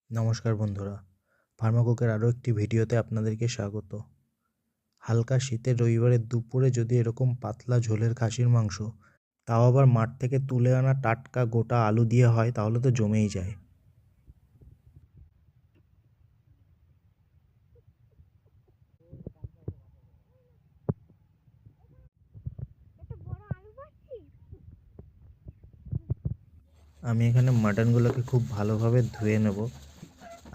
নমস্কার বন্ধুরা, ফার্মাকুকের আরও একটি ভিডিওতে আপনাদেরকে স্বাগত। হালকা শীতের রবিবারের দুপুরে যদি এরকম পাতলা ঝোলের খাসির মাংস, তাও আবার মাঠ থেকে তুলে আনা টাটকা গোটা আলু দিয়ে হয়, তাহলে তো জমেই যায়। আমি এখানে মাটনগুলোকে খুব ভালোভাবে ধুয়ে নেব।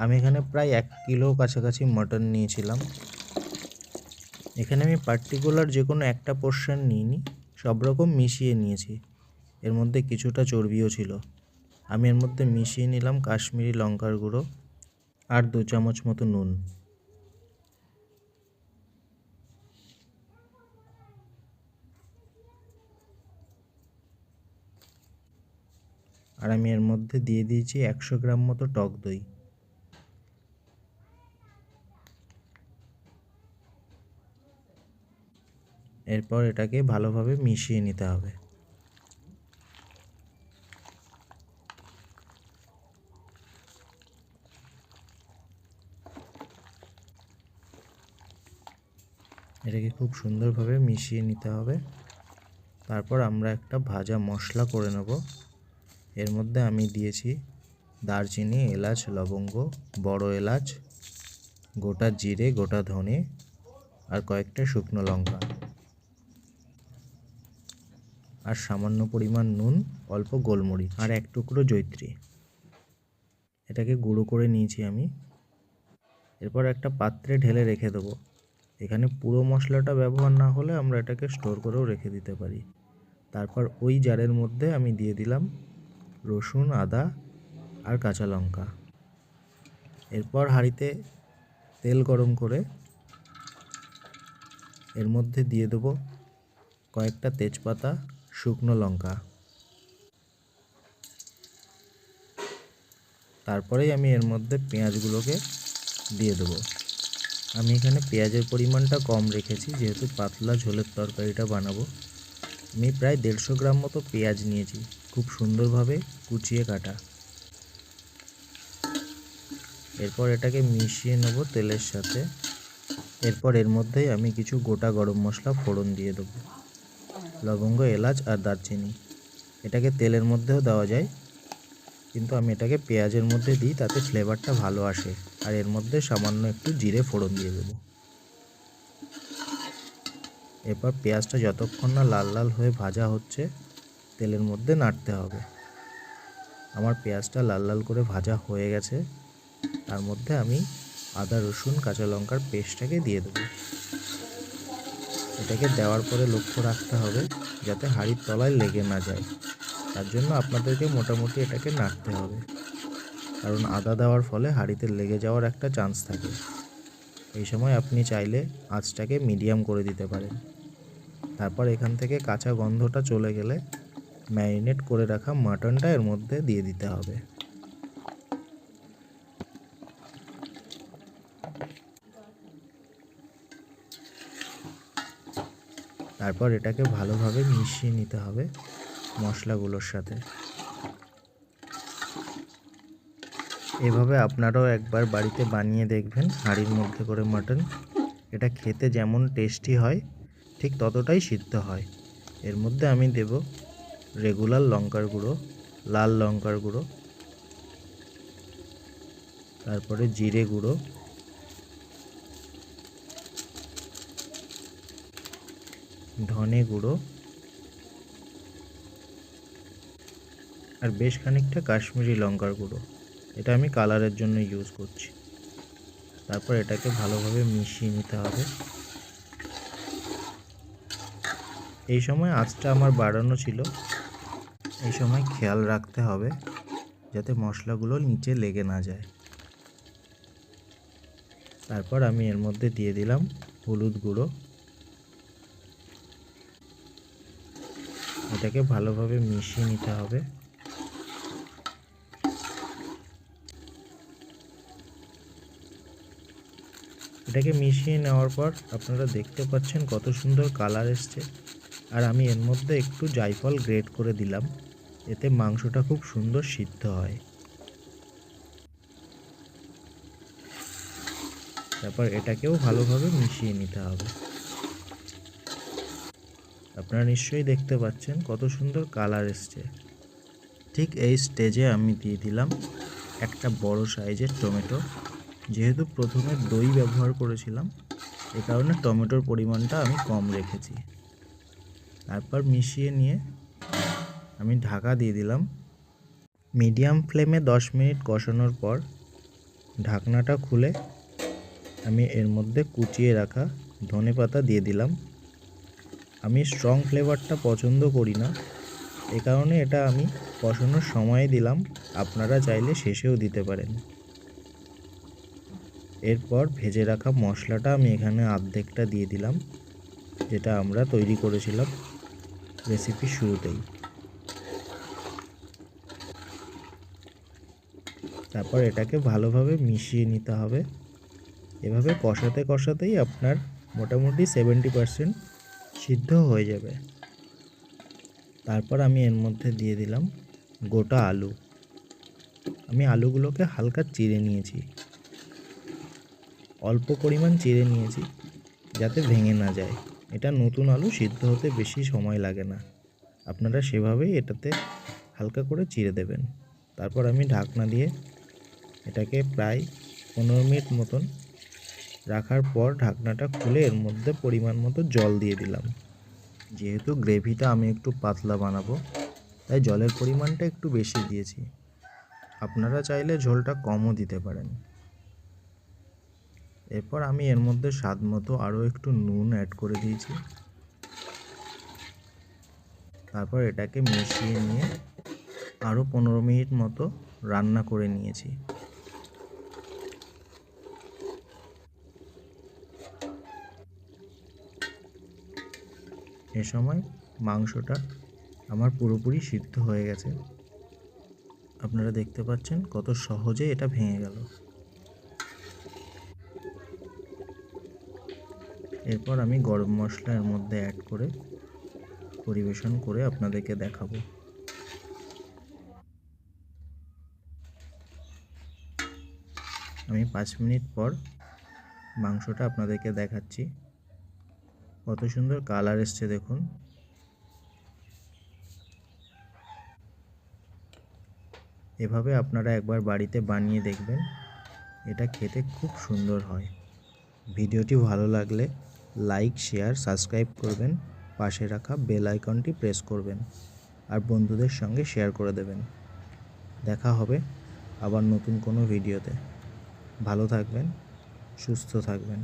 আমি এখানে প্রায় 1 কিলো কাছাকাছি মাটন নিয়েছিলাম। এখানে আমি পার্টিকুলার যে কোনো একটা পোর্শন নিইনি, সব রকম মিশিয়ে নিয়েছি। এর মধ্যে কিছুটা চর্বিও ছিল। আমি এর মধ্যে মিশিয়ে নিলাম কাশ্মীরি লঙ্কার গুঁড়ো আর 2 চামচ মতো নুন। আর আমি এর মধ্যে দিয়ে দিয়েছি 100 গ্রাম মতো টক দই। এরপর এটাকে ভালোভাবে মিশিয়ে নিতে হবে। এটাকে খুব সুন্দরভাবে মিশিয়ে নিতে হবে। তারপর আমরা একটা ভাজা মশলা করে নেব। এর মধ্যে আমি দিয়েছি দারচিনি, এলাচ, লবঙ্গ, বড় এলাচ, গোটা জিরে, গোটা ধনে আর কয়েকটা শুকনো লঙ্কা আর সামান্য পরিমাণ নুন, অল্প গোলমরিচ আর 1 টুকরো জয়িত্রী। এটাকে গুঁড়ো করে নিয়েছি আমি। এরপর একটা পাত্রে ঢেলে রেখে দেবো। এখানে পুরো মশলাটা ব্যবহার না হলে আমরা এটাকে স্টোর করেও রেখে দিতে পারি। তারপর ওই জারের মধ্যে আমি দিয়ে দিলাম রসুন, আদা আর কাঁচা লঙ্কা। এরপর হাঁড়িতে তেল গরম করে এর মধ্যে দিয়ে দেবো কয়েকটা তেজপাতা, শুকনো লঙ্কা। তারপরেই আমি এর মধ্যে পেঁয়াজগুলোকে দিয়ে দেবো। আমি এখানে পেঁয়াজের পরিমাণটা কম রেখেছি, যেহেতু পাতলা ঝোলের তরকারিটা বানাবো। আমি প্রায় 150 গ্রাম মতো পেঁয়াজ নিয়েছি, খুব সুন্দরভাবে কুচিয়ে কাটা। এরপর এটাকে মিশিয়ে নেব তেলের সাথে। এরপর এর মধ্যেই আমি কিছু গোটা গরম মশলা ফোড়ন দিয়ে দেবো, লবঙ্গ, এলাচ আর দারচিনি। এটাকে তেলের মধ্যেও দেওয়া যায়, কিন্তু আমি এটাকে পেঁয়াজের মধ্যে দিই, তাতে ফ্লেভারটা ভালো আসে। আর এর মধ্যে সামান্য একটু জিরে ফোড়ন দিয়ে দেবো। এরপর পেঁয়াজটা যতক্ষণ না লাল লাল হয়ে ভাজা হচ্ছে, তেলের মধ্যে নাড়তে হবে। আমার পেঁয়াজটা লাল লাল করে ভাজা হয়ে গেছে। তার মধ্যে আমি আদা, রসুন, কাঁচা লঙ্কার পেস্টটাকে দিয়ে দেবো। এটাকে দেওয়ার পরে লক্ষ্য রাখতে হবে যাতে হাঁড়ির তলায় লেগে না যায়। তার জন্য আপনাদেরকে মোটামুটি এটাকে নাড়তে হবে, কারণ আদা দেওয়ার ফলে হাঁড়িতে লেগে যাওয়ার একটা চান্স থাকে। এই সময় আপনি চাইলে আঁচটাকে মিডিয়াম করে দিতে পারেন। তারপর এখান থেকে কাঁচা গন্ধটা চলে গেলে ম্যারিনেট করে রাখা মাটনটা এর মধ্যে দিয়ে দিতে হবে। তারপর এটাকে ভালোভাবে মিশিয়ে নিতে হবে মশলাগুলোর সাথে। এভাবে আপনারাও একবার বাড়িতে বানিয়ে দেখবেন হাঁড়ির মধ্যে করে মাটন। এটা খেতে যেমন টেস্টি হয়, ঠিক ততটাই সিদ্ধ হয়। এর মধ্যে আমি দেব রেগুলার লঙ্কার গুঁড়ো, লাল লঙ্কার গুঁড়ো, তারপরে জিরে গুঁড়ো, ধনে গুঁড়ো আর বেশ খানিকটা কাশ্মীরি লঙ্কার গুঁড়ো। এটা আমি কালারের জন্য ইউজ করছি। তারপর এটাকে ভালোভাবে মিশিয়ে নিতে হবে। এই সময় আঁচটা আমার বাড়ানো ছিল। এই সময় খেয়াল রাখতে হবে যাতে মশলাগুলো নিচে লেগে না যায়। তারপর আমি এর মধ্যে দিয়ে দিলাম হলুদ গুঁড়ো। এটাকে ভালোভাবে মিশিয়ে নিতে হবে। এটাকে মিশিয়ে নেওয়ার পর আপনারা দেখতে পাচ্ছেন কত সুন্দর কালার এসছে। আর আমি এর মধ্যে একটু জায়ফল গ্রেট করে দিলাম, এতে মাংসটা খুব সুন্দর সিদ্ধ হয়। তারপর এটাকেও ভালোভাবে মিশিয়ে নিতে হবে। আপনারা নিশ্চয়ই দেখতে পাচ্ছেন কত সুন্দর কালার এসছে। ঠিক এই স্টেজে আমি দিয়ে দিলাম একটা বড় সাইজের টমেটো। যেহেতু প্রথমে দই ব্যবহার করেছিলাম, এ কারণে টমেটোর পরিমাণটা আমি কম রেখেছি। তারপর মিশিয়ে নিয়ে আমি ঢাকা দিয়ে দিলাম। মিডিয়াম ফ্লেমে 10 মিনিট কষানোর পর ঢাকনাটা খুলে আমি এর মধ্যে কুচিয়ে রাখা ধনেপাতা দিয়ে দিলাম। আমি স্ট্রং ফ্লেভারটা পছন্দ করি না, এ কারণে এটা আমি কষানোর সময় দিলাম। আপনারা চাইলে শেষেও দিতে পারেন। এরপর ভেজে রাখা মশলাটা আমি এখানে অর্ধেকটা দিয়ে দিলাম, যেটা আমরা তৈরি করেছিলাম রেসিপির শুরুতেই। তারপর এটাকে ভালোভাবে মিশিয়ে নিতে হবে। এভাবে কষাতে কষাতেই আপনার মোটামুটি 70% সিদ্ধ হয়ে যাবে। তারপর আমি এর মধ্যে দিয়ে দিলাম গোটা আলু। আমি আলুগুলোকে হালকা চিড়ে নিয়েছি, অল্প পরিমাণ চিড়ে নিয়েছি যাতে ভেঙে না যায়। এটা নতুন আলু, সিদ্ধ হতে বেশি সময় লাগে না। আপনারা সেভাবেই এটাতে হালকা করে চিড়ে দেবেন। তারপর আমি ঢাকনা দিয়ে এটাকে প্রায় 15 মিনিট মতন রাখার পর ঢাকনাটা খুলে এর মধ্যে পরিমাণ মতো জল দিয়ে দিলাম। যেহেতু গ্রেভিটা আমি একটু পাতলা বানাবো, তাই জলের পরিমাণটা একটু বেশি দিয়েছি। আপনারা চাইলে ঝোলটা কমও দিতে পারেন। এরপর আমি এর মধ্যে স্বাদ মতো আরও একটু নুন অ্যাড করে দিয়েছি। তারপর এটাকে মিশিয়ে নিয়ে আরও 15 মিনিট মতো রান্না করে নিয়েছি। এ সময় মাংসটা আমার পুরোপুরি সিদ্ধ হয়ে গেছে। আপনারা দেখতে পাচ্ছেন কত সহজে এটা ভেঙে গেল। এরপর আমি গরম মশলা এর মধ্যে অ্যাড করে পরিবেশন করে আপনাদেরকে দেখাবো। আমি 5 মিনিট পর মাংসটা আপনাদেরকে দেখাচ্ছি। কত সুন্দর কালার এসছে দেখুন। এভাবে আপনারা একবার বাড়িতে বানিয়ে দেখবেন, এটা খেতে খুব সুন্দর হয়। ভিডিওটি ভালো লাগলে লাইক, শেয়ার, সাবস্ক্রাইব করবেন। পাশে রাখা বেল আইকনটি প্রেস করবেন আর বন্ধুদের সঙ্গে শেয়ার করে দেবেন। দেখা হবে আবার নতুন কোনো ভিডিওতে। ভালো থাকবেন, সুস্থ থাকবেন।